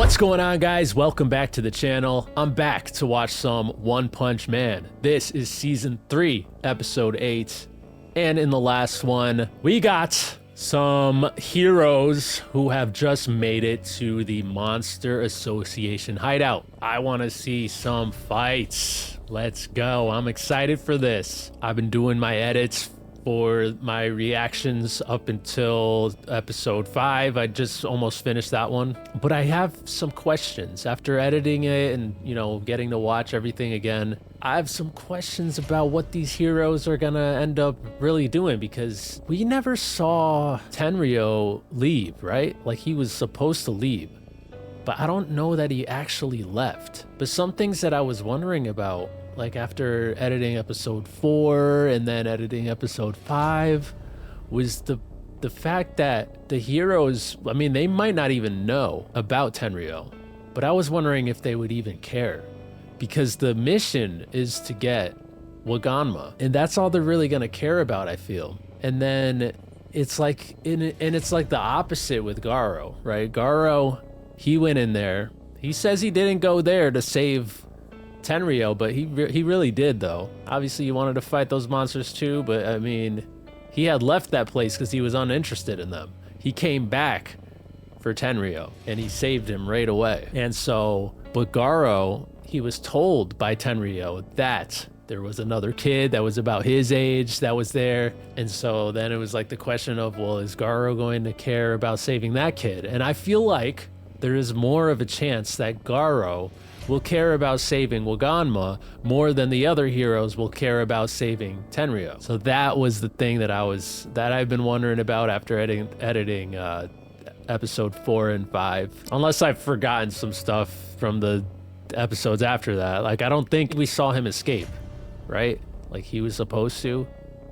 What's going on, guys? Welcome back to the channel. I'm back to watch some One Punch Man. This is season 3, episode 8. And in the last one, we got some heroes who have just made it to the Monster Association hideout. I want to see some fights. Let's go. I'm excited for this. I've been doing my edits for my reactions up until episode 5. I just almost finished that one, but I have some questions after editing it and, you know, getting to watch everything again. I have some questions about what these heroes are gonna end up really doing, because we never saw Tenryo leave, right? Like, he was supposed to leave, but I don't know that he actually left. But some things that I was wondering about, like after editing episode 4 and then editing episode 5, was the fact that the heroes, I mean, they might not even know about Tenryo, but I was wondering if they would even care, because the mission is to get Waganma, and that's all they're really gonna care about, I feel. And then it's like, it's like the opposite with Garou, right? Garou, he went in there. He says he didn't go there to save Tenryo, but he really did, though. Obviously, he wanted to fight those monsters too, but I mean, he had left that place because he was uninterested in them. He came back for Tenryo, and he saved him right away. And so, but Garou, he was told by Tenryo that there was another kid that was about his age that was there. And so then it was like the question of, well, is Garou going to care about saving that kid? And I feel like there is more of a chance that Garou will care about saving Waganma more than the other heroes will care about saving Tenryo. So that was the thing that I've been wondering about after editing episode 4 and 5. Unless I've forgotten some stuff from the episodes after that. Like, I don't think we saw him escape, right? Like, he was supposed to,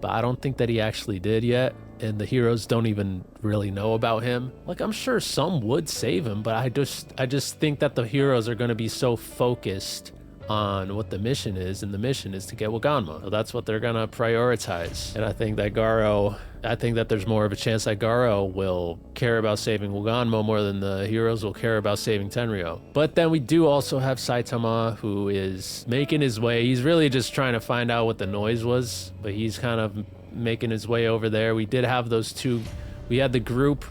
but I don't think that he actually did yet. And the heroes don't even really know about him. Like, I'm sure some would save him, but I just think that the heroes are going to be so focused on what the mission is, and the mission is to get Waganma. So that's what they're going to prioritize. And I think that there's more of a chance that Garou will care about saving Waganma more than the heroes will care about saving Tenryo. But then we do also have Saitama, who is making his way. He's really just trying to find out what the noise was, but he's kind of making his way over there. We did have those two. We had the group,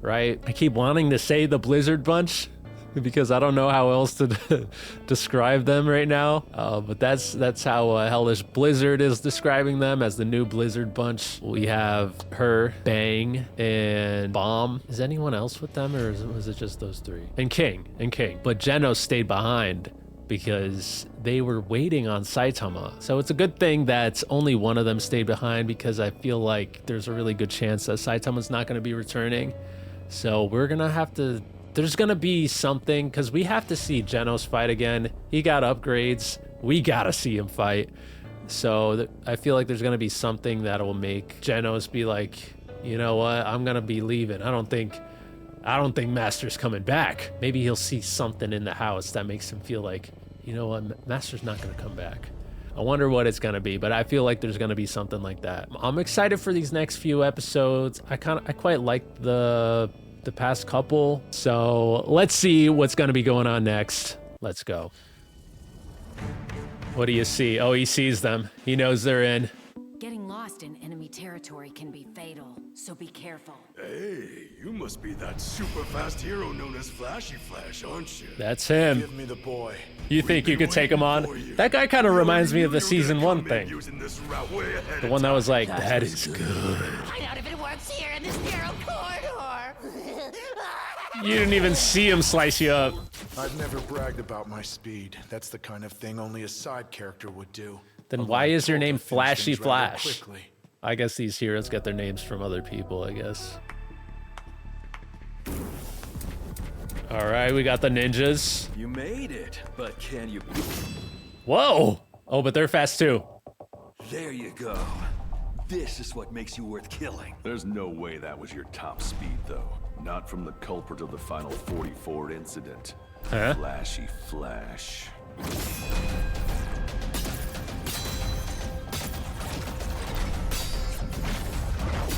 right? I keep wanting to say the Blizzard Bunch because I don't know how else to describe them right now. But that's how Hellish Blizzard is describing them, as the new Blizzard Bunch. We have her, Bang, and Bomb. Is anyone else with them, or was it just those three? And King. But Genos stayed behind because they were waiting on Saitama. So it's a good thing that only one of them stayed behind, because I feel like there's a really good chance that Saitama's not gonna be returning. So we're gonna have to, there's gonna be something, because we have to see Genos fight again. He got upgrades. We gotta see him fight. So I feel like there's gonna be something that will make Genos be like, you know what, I'm gonna be leaving. I don't think Master's coming back. Maybe he'll see something in the house that makes him feel like, you know what, Master's not gonna come back. I wonder what it's gonna be, but I feel like there's gonna be something like that. I'm excited for these next few episodes. I quite like the past couple. So let's see what's gonna be going on next. Let's go. What do you see? Oh, he sees them. He knows they're in. Getting lost in enemy territory can be fatal, so be careful. Hey, you must be that super fast hero known as Flashy Flash, aren't you? That's him. Give me the boy. You think you could take him on? That guy kind of reminds me of the season 1 thing. The one that was like, that is good. Find out if it works here in this narrow corridor. You didn't even see him slice you up. I've never bragged about my speed. That's the kind of thing only a side character would do. Then why is your name Flashy Flash? I guess these heroes get their names from other people, I guess. All right, we got the ninjas. You made it, but can you... Whoa! Oh, but they're fast too. There you go. This is what makes you worth killing. There's no way that was your top speed, though. Not from the culprit of the final 44 incident. Huh? Flashy Flash.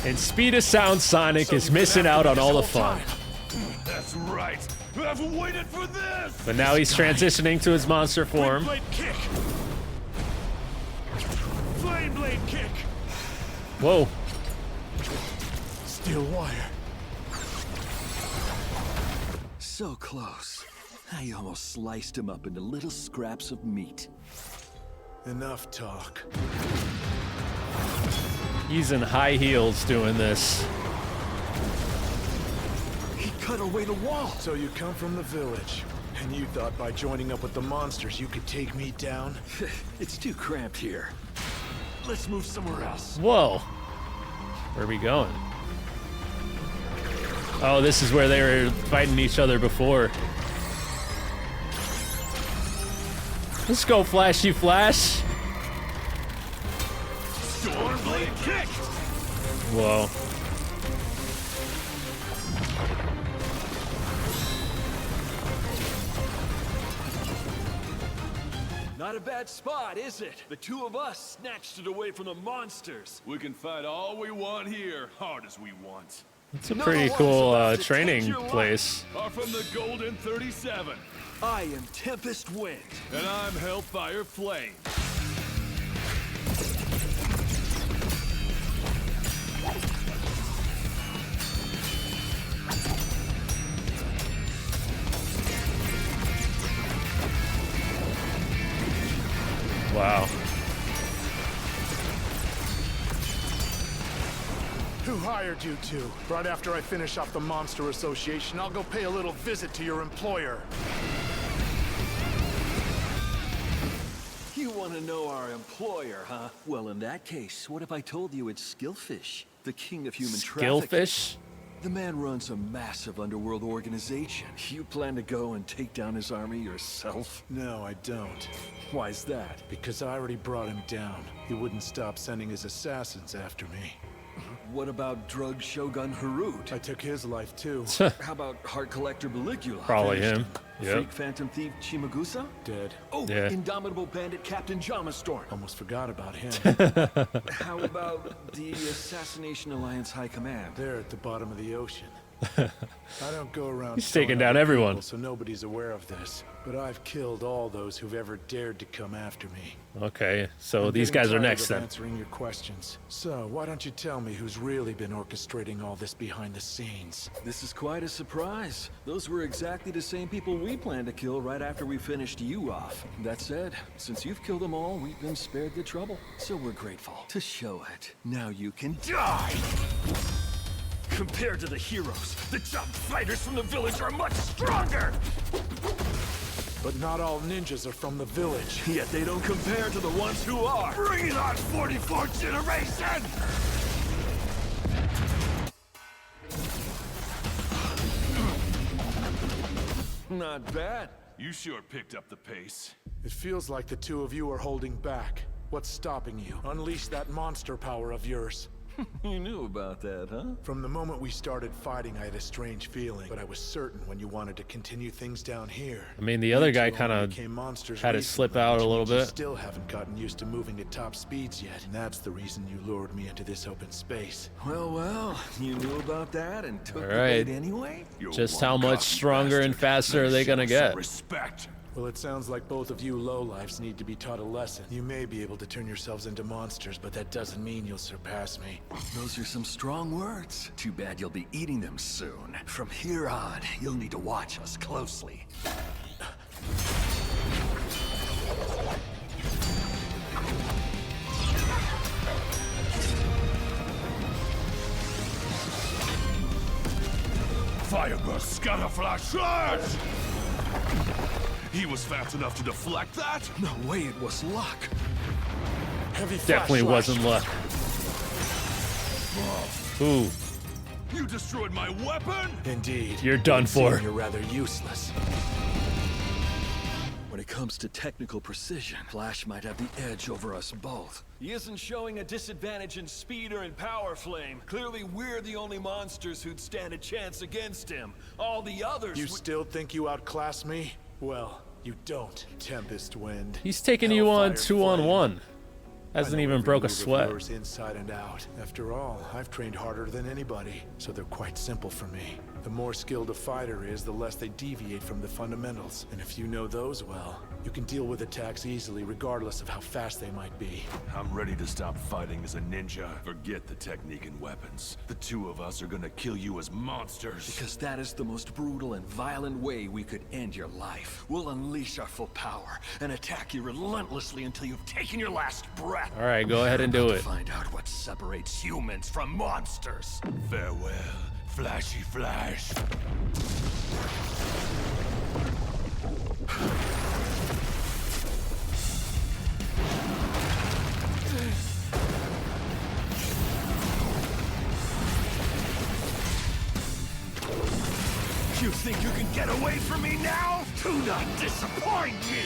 And Speed of Sound Sonic is missing out on all the fun. That's right. I've waited for this! But now he's transitioning to his monster form. Blade kick! Flame blade kick! Whoa. Steel wire. So close. I almost sliced him up into little scraps of meat. Enough talk. He's in high heels doing this. He cut away the wall. So you come from the village, and you thought by joining up with the monsters you could take me down? It's too cramped here. Let's move somewhere else. Whoa. Where are we going? Oh, this is where they were fighting each other before. Let's go, Flashy Flash. Stormblade kick! Whoa. Not a bad spot, is it? The two of us snatched it away from the monsters. We can fight all we want here, hard as we want. It's a pretty cool training place. Are from the Golden 37, I am Tempest Wind. and I'm Hellfire Flame. Wow. Who hired you two? Right after I finish off the Monster Association, I'll go pay a little visit to your employer. You want to know our employer, huh? Well, in that case, what if I told you it's Skillfish, the king of human trafficking? Skillfish? The man runs a massive underworld organization. You plan to go and take down his army yourself? No, I don't. Why's that? Because I already brought him down. He wouldn't stop sending his assassins after me. What about drug shogun Harut? I took his life too. How about heart collector Baligula? Probably Finished him. Yep. Freak phantom thief Chimagusa? Dead. Oh, Yeah. indomitable bandit Captain Jamastorm. Almost forgot about him. How about the Assassination Alliance High Command? They're at the bottom of the ocean. I don't go around. He's taking killing down other everyone. people, so nobody's aware of this. But I've killed all those who've ever dared to come after me. Okay, so I'm these getting guys are tired next of then. answering your questions. So why don't you tell me who's really been orchestrating all this behind the scenes? This is quite a surprise. Those were exactly the same people we planned to kill right after we finished you off. That said, since you've killed them all, we've been spared the trouble. So we're grateful. To show it, now you can die! Compared to the heroes, the top fighters from the village are much stronger! But not all ninjas are from the village. Yet they don't compare to the ones who are! Bring it on, 44th generation! Not bad. You sure picked up the pace. It feels like the two of you are holding back. What's stopping you? Unleash that monster power of yours. You knew about that, huh? From the moment we started fighting, I had a strange feeling, but I was certain when you wanted to continue things down here. I mean, the other guy You two kind only of became monsters had it slip recently, out which a little means you bit. still haven't gotten used to moving at top speeds yet, and that's the reason you lured me into this open space. Well, you knew about that and took All the right. bait anyway? You Just how one-cocky much stronger and bastard. faster are they gonna Show some get? Respect. Well, it sounds like both of you lowlifes need to be taught a lesson. You may be able to turn yourselves into monsters, but that doesn't mean you'll surpass me. Those are some strong words. Too bad you'll be eating them soon. From here on, you'll need to watch us closely. Fireburst scatterflash charge! He was fast enough to deflect that? No way it was luck. Heavy Definitely flash wasn't luck. Ooh, You destroyed my weapon? Indeed. You're done It would seem for. You're rather useless. When it comes to technical precision, Flash might have the edge over us both. He isn't showing a disadvantage in speed or in power, Flame. Clearly, we're the only monsters who'd stand a chance against him. All the others You still think you outclass me? Well, you don't, Tempest Wind. he's taking you on Hellfire 2-on-1. Flame. Hasn't I know even every broke a move of sweat. yours inside and out. After all, I've trained harder than anybody, so they're quite simple for me. The more skilled a fighter is, the less they deviate from the fundamentals. And if you know those well, you can deal with attacks easily regardless of how fast they might be. I'm ready to stop fighting as a ninja. Forget the technique and weapons. The two of us are gonna kill you as monsters. Because that is the most brutal and violent way we could end your life. We'll unleash our full power and attack you relentlessly until you've taken your last breath. All right, go ahead and do it. Find out what separates humans from monsters. Farewell, Flashy Flash. You think you can get away from me now? Do not disappoint me!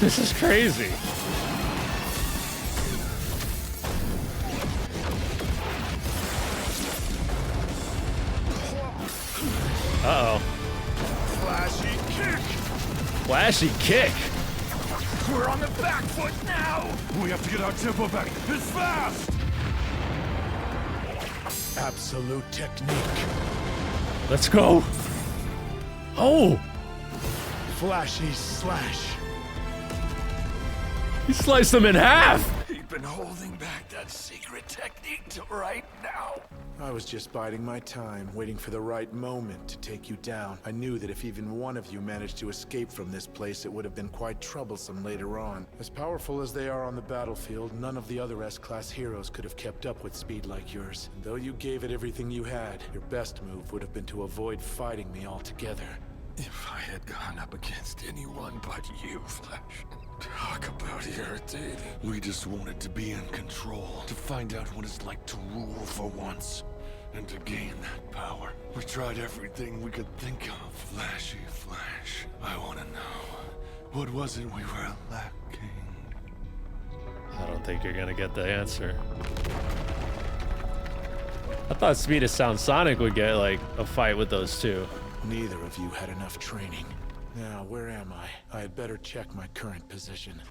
This is crazy. Uh-oh. Flashy kick! Flashy kick. We're on the back foot now! We have to get our tempo back as fast! Absolute technique. Let's go. Oh, Flashy slash. he sliced him in half. He'd been holding back that secret technique till right now. I was just biding my time, waiting for the right moment to take you down. I knew that if even one of you managed to escape from this place, it would have been quite troublesome later on. As powerful as they are on the battlefield, none of the other S-class heroes could have kept up with speed like yours. And though you gave it everything you had, your best move would have been to avoid fighting me altogether. If I had gone up against anyone but you, Flash, talk about irritating. We just wanted to be in control, to find out what it's like to rule for once, and to gain that power. We tried everything we could think of, Flashy Flash. I want to know, what was it we were lacking? I don't think you're gonna get the answer. I thought Speed of Sound Sonic would get like a fight with those two. Neither of you had enough training. Now, where am I? I had better check my current position.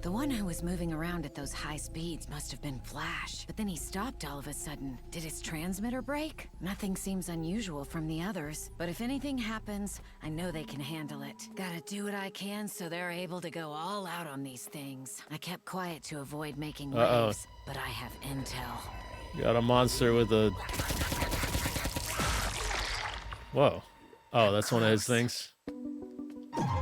The one who was moving around at those high speeds must have been Flash, but then he stopped all of a sudden. Did his transmitter break? Nothing seems unusual from the others, but if anything happens, I know they can handle it. Gotta do what I can so they're able to go all out on these things. I kept quiet to avoid making waves, but I have intel. Got a monster with a... Whoa. Oh, that's one of his things.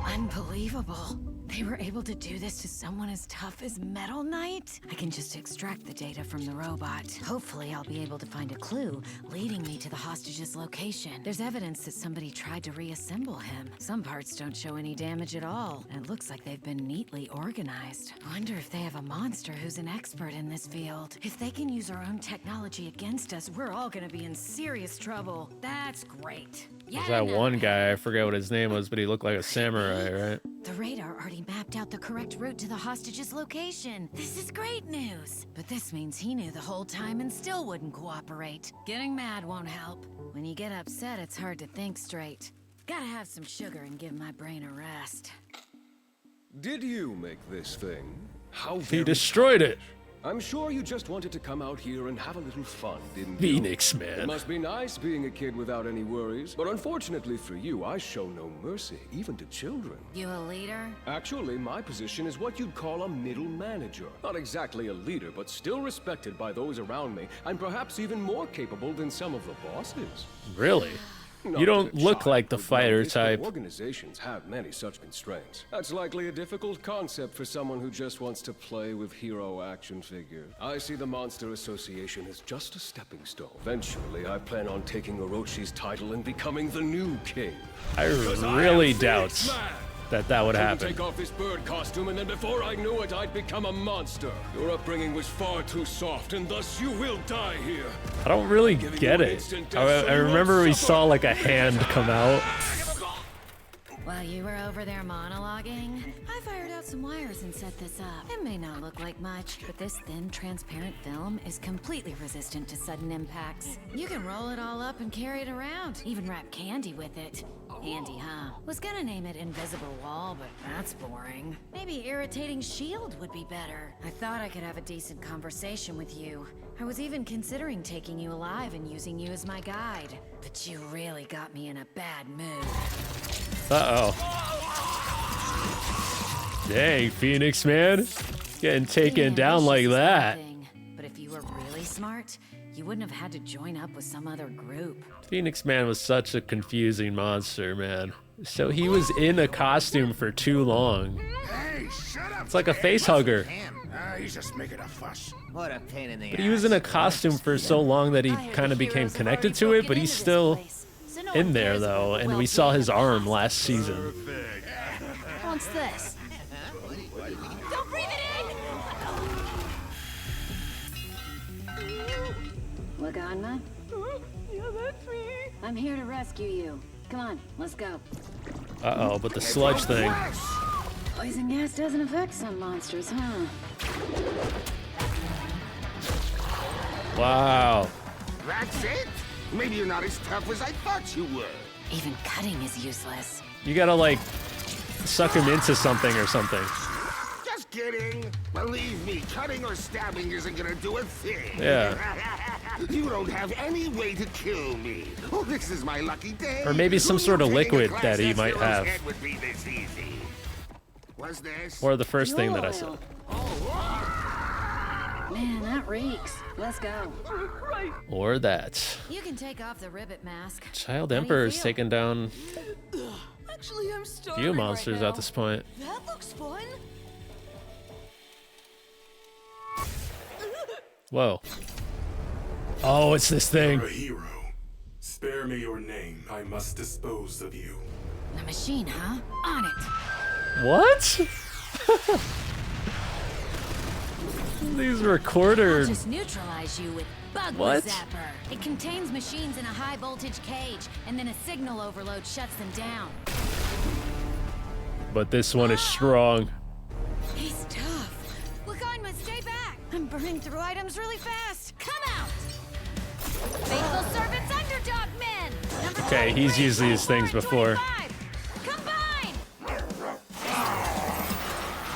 Unbelievable. They were able to do this to someone as tough as Metal Knight? I can just extract the data from the robot. Hopefully, I'll be able to find a clue leading me to the hostage's location. There's evidence that somebody tried to reassemble him. Some parts don't show any damage at all, and it looks like they've been neatly organized. I wonder if they have a monster who's an expert in this field. If they can use our own technology against us, we're all gonna be in serious trouble. That's great. There's that one guy, I forget what his name was, but he looked like a samurai, right? The radar already mapped out the correct route to the hostage's location. This is great news. But this means he knew the whole time and still wouldn't cooperate. Getting mad won't help. When you get upset, it's hard to think straight. Gotta have some sugar and give my brain a rest. Did you make this thing? How He very destroyed it. I'm sure you just wanted to come out here and have a little fun, didn't you? Phoenix, It man. must be nice being a kid without any worries, but unfortunately for you, I show no mercy, even to children. You a leader? Actually, my position is what you'd call a middle manager. Not exactly a leader, but still respected by those around me, and perhaps even more capable than some of the bosses. Really? Not You don't that a look child like the would fighter notice, but type. Organizations have many such constraints. That's likely a difficult concept for someone who just wants to play with hero action figures. I see the Monster Association as just a stepping stone. Eventually, I plan on taking Orochi's title and becoming the new king. I really doubt that would Couldn't happen. take off this bird costume, and then before I knew it, I'd become a monster. Your upbringing was far too soft, and thus you will die here. I don't really get it. I remember we saw like a hand come out. While you were over there monologuing, I fired out some wires and set this up. It may not look like much, but this thin, transparent film is completely resistant to sudden impacts. You can roll it all up and carry it around, even wrap candy with it. Handy, huh? Was gonna name it Invisible Wall, but that's boring. Maybe Irritating Shield would be better. I thought I could have a decent conversation with you. I was even considering taking you alive and using you as my guide. But you really got me in a bad mood. Uh-oh. Dang, Phoenix, man. Getting taken down like that. But if you were really smart, you wouldn't have had to join up with some other group. Phoenix Man was such a confusing monster, man. So he was in a costume for too long. Hey, shut up! It's like a face hugger. He's just making a fuss. What a pain in the But he was in a costume for so long that he kind of became connected to it, but he's still in there though, and we saw his arm last season. What's this? Don't breathe it in! Waganma? Yeah, that's me. I'm here to rescue you. Come on, let's go. Uh-oh, but the sludge thing. Poison gas doesn't affect some monsters, huh? Wow. That's it? Maybe you're not as tough as I thought you were. Even cutting is useless. You gotta, like, suck him into something or something. Just kidding. Believe me, cutting or stabbing isn't gonna do a thing. Yeah. You don't have any way to kill me. Oh, this is my lucky day. Or maybe some sort of liquid that he might have. Would be this easy. What's this? Or the first thing that I said. Man, that reeks. Let's go. Or that. You can take off the ribbit mask. Child How do you Emperor's feel? taken down Actually, I'm a starving few monsters right at this point. That looks fun. Whoa. Oh, it's this thing. You're a hero. Spare me your name. I must dispose of you. The machine, huh? On it. What? These recorders. Just neutralize you with Bug What? Zapper. It contains machines in a high voltage cage, and then a signal overload shuts them down. But this one is strong. He's tough. Waganma, stay back. I'm burning through items really fast. Come out. Faithful servants, underdog men. Number Okay, he's 23, used these things before. 25. Combine.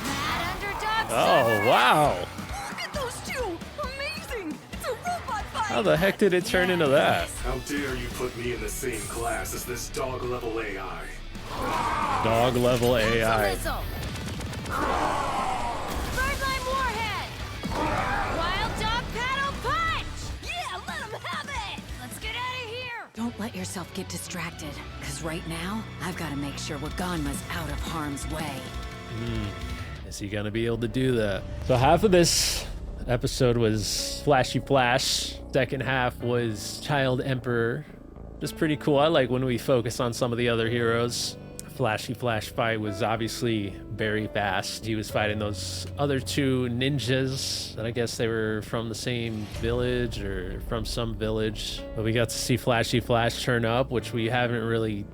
Mad underdog Oh, servants. wow. Look at those two. Amazing. It's a robot fight. How the heck did it turn into that? How dare you put me in the same class as this dog-level AI? Dog level AI. Missile. Birdline warhead. Wild dog paddle punch. Yeah, let him have it. Let's get out of here. Don't let yourself get distracted, because right now, I've got to make sure Waganma's out of harm's way. Is he gonna be able to do that? So half of this episode was Flashy Flash. Second half was Child Emperor. Just pretty cool. I like when we focus on some of the other heroes. Flashy Flash fight was obviously very fast. He was fighting those other two ninjas that I guess they were from the same village or from some village. But we got to see Flashy Flash turn up, which we haven't really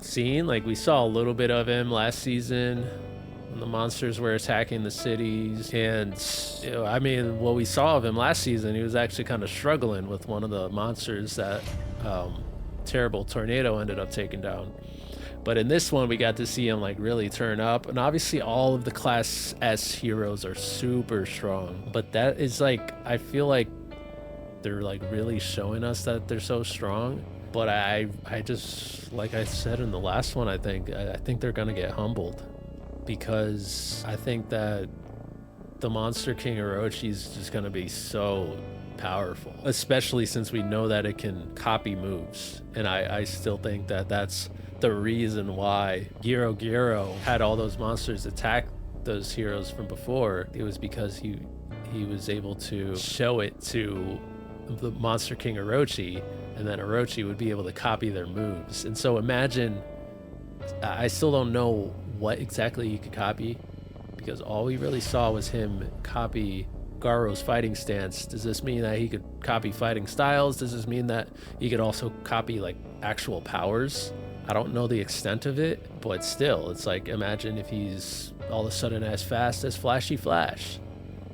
seen. Like, we saw a little bit of him last season when the monsters were attacking the cities. And, you know, I mean, what we saw of him last season, he was actually kind of struggling with one of the monsters that terrible tornado ended up taking down. But in this one, we got to see him like really turn up. And obviously all of the Class S heroes are super strong. But that is like, I feel like they're like really showing us that they're so strong. But I just, like I said in the last one, I think they're gonna get humbled. Because I think that the Monster King Orochi is just gonna be so powerful. Especially since we know that it can copy moves. And I still think that that's the reason why Gero had all those monsters attack those heroes from before. It was because he was able to show it to the Monster King Orochi, and then Orochi would be able to copy their moves. And so imagine, I still don't know what exactly he could copy, because all we really saw was him copy Garou's fighting stance. Does this mean that he could copy fighting styles? Does this mean that he could also copy like actual powers? I don't know the extent of it, but still, it's like, imagine if he's all of a sudden as fast as Flashy Flash.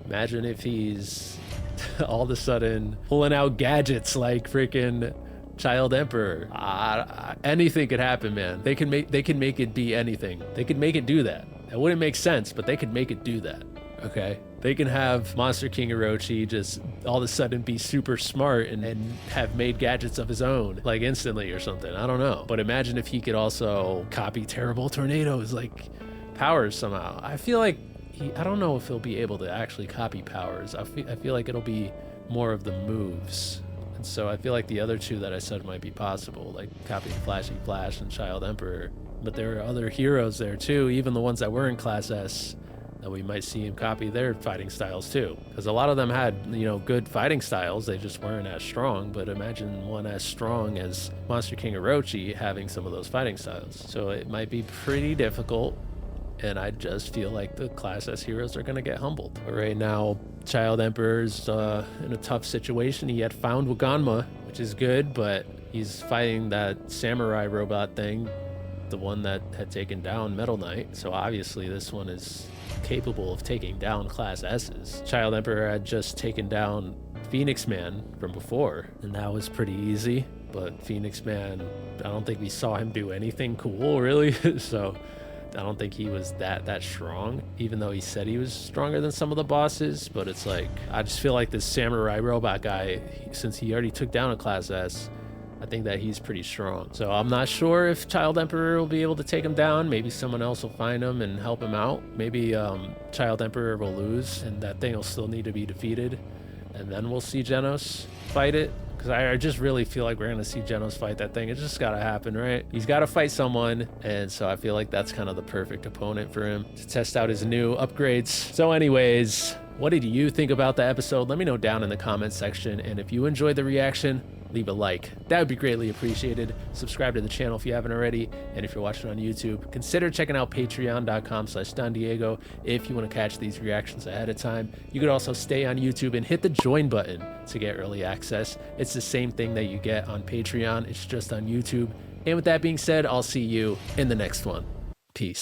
Imagine if he's all of a sudden pulling out gadgets like freaking Child Emperor. Anything could happen, man. They can make it be anything. They could make it do that. It wouldn't make sense, but they could make it do that. Okay, they can have Monster King Orochi just all of a sudden be super smart and have made gadgets of his own, like instantly or something. I don't know. But imagine if he could also copy terrible tornadoes, like powers somehow. I feel like I don't know if he'll be able to actually copy powers. I feel like it'll be more of the moves. And so I feel like the other two that I said might be possible, like copying Flashy Flash and Child Emperor. But there are other heroes there too, even the ones that were in Class S, that we might see him copy their fighting styles too. Because a lot of them had, you know, good fighting styles, they just weren't as strong. But imagine one as strong as Monster King Orochi having some of those fighting styles. So it might be pretty difficult, and I just feel like the Class S heroes are gonna get humbled. But right now, Child Emperor's in a tough situation. He had found Waganma, which is good, but he's fighting that samurai robot thing, the one that had taken down Metal Knight. So obviously this one is capable of taking down Class S's. Child Emperor had just taken down Phoenix Man from before, and that was pretty easy. But Phoenix Man, I don't think we saw him do anything cool, really. So I don't think he was that strong, even though he said he was stronger than some of the bosses. But it's like, I just feel like this samurai robot guy, since he already took down a Class S, I think that he's pretty strong. So I'm not sure if Child Emperor will be able to take him down. Maybe someone else will find him and help him out. Maybe Child Emperor will lose and that thing will still need to be defeated. And then we'll see Genos fight it. Because I just really feel like we're going to see Genos fight that thing. It's just got to happen, right? He's got to fight someone. And so I feel like that's kind of the perfect opponent for him to test out his new upgrades. So anyways, what did you think about the episode? Let me know down in the comments section. And if you enjoyed the reaction, leave a like. That would be greatly appreciated. Subscribe to the channel if you haven't already. And if you're watching on YouTube, consider checking out patreon.com/DonDiego if you want to catch these reactions ahead of time. You could also stay on YouTube and hit the join button to get early access. It's the same thing that you get on Patreon. It's just on YouTube. And with that being said, I'll see you in the next one. Peace.